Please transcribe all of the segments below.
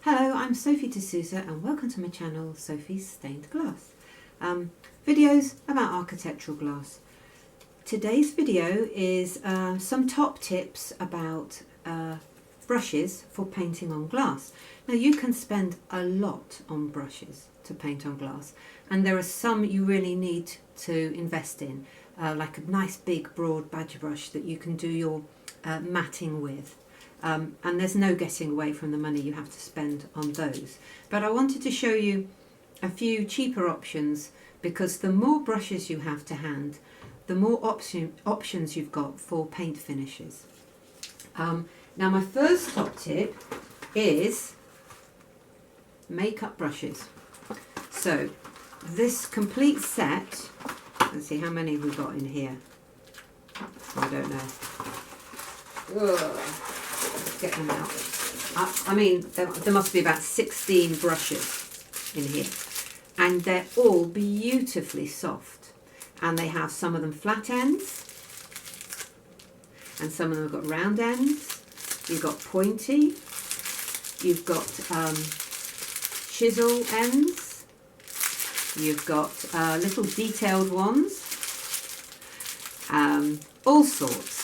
Hello, I'm Sophie D'Souza and welcome to my channel, Sophie's Stained Glass. Videos about architectural glass. Today's video is some top tips about brushes for painting on glass. Now you can spend a lot on brushes to paint on glass, and there are some you really need to invest in, like a nice big broad badger brush that you can do your matting with. And there's no getting away from the money you have to spend on those. But I wanted to show you a few cheaper options, because the more brushes you have to hand, the more options you've got for paint finishes. Now my first top tip is makeup brushes. So this complete set, let's see how many we've got in here. I don't know. Ugh. Let's get them out. I mean, there must be about 16 brushes in here, and they're all beautifully soft, and they have some of them flat ends and some of them have got round ends. You've got pointy, you've got chisel ends, you've got little detailed ones, all sorts.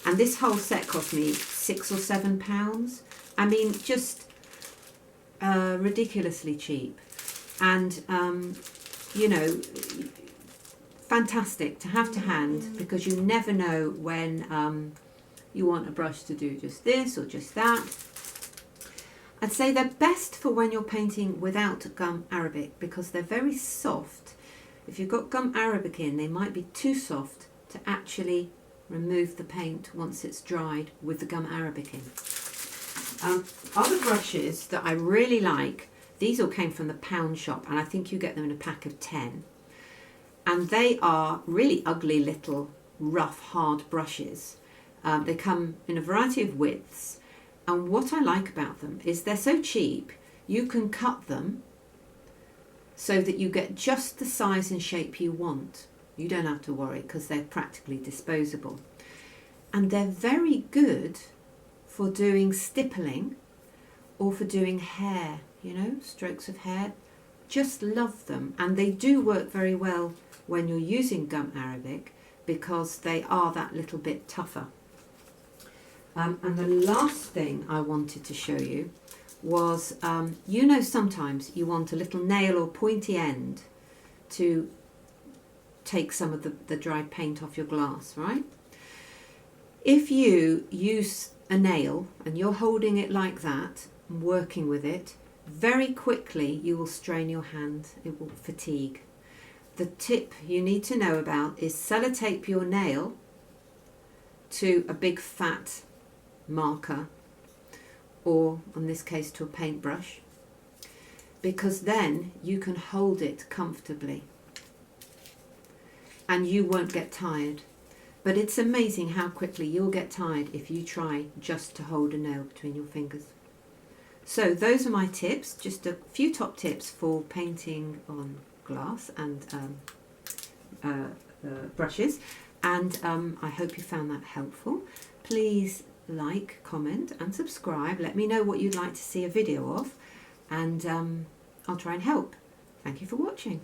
And this whole set cost me £6 or £7. I mean, just ridiculously cheap. And, you know, fantastic to have to hand, because you never know when you want a brush to do just this or just that. I'd say they're best for when you're painting without gum arabic, because they're very soft. If you've got gum arabic in, they might be too soft to actually remove the paint once it's dried with the gum arabic in. Other brushes that I really like, these all came from the pound shop, and I think you get them in a pack of 10. And they are really ugly little rough hard brushes. They come in a variety of widths, and what I like about them is they're so cheap you can cut them so that you get just the size and shape you want. You don't have to worry, because they're practically disposable. And they're very good for doing stippling or for doing hair, you know, strokes of hair. Just love them. And they do work very well when you're using gum arabic, because they are that little bit tougher. And the last thing I wanted to show you was, you know, sometimes you want a little nail or pointy end to take some of the dried paint off your glass, right? If you use a nail and you're holding it like that and working with it, very quickly you will strain your hand. It will fatigue. The tip you need to know about is sellotape your nail to a big fat marker, or in this case to a paintbrush, because then you can hold it comfortably and you won't get tired. But it's amazing how quickly you'll get tired if you try just to hold a nail between your fingers. So those are my tips, just a few top tips for painting on glass and brushes, and I hope you found that helpful. Please like, comment and subscribe. Let me know what you'd like to see a video of, and I'll try and help. Thank you for watching.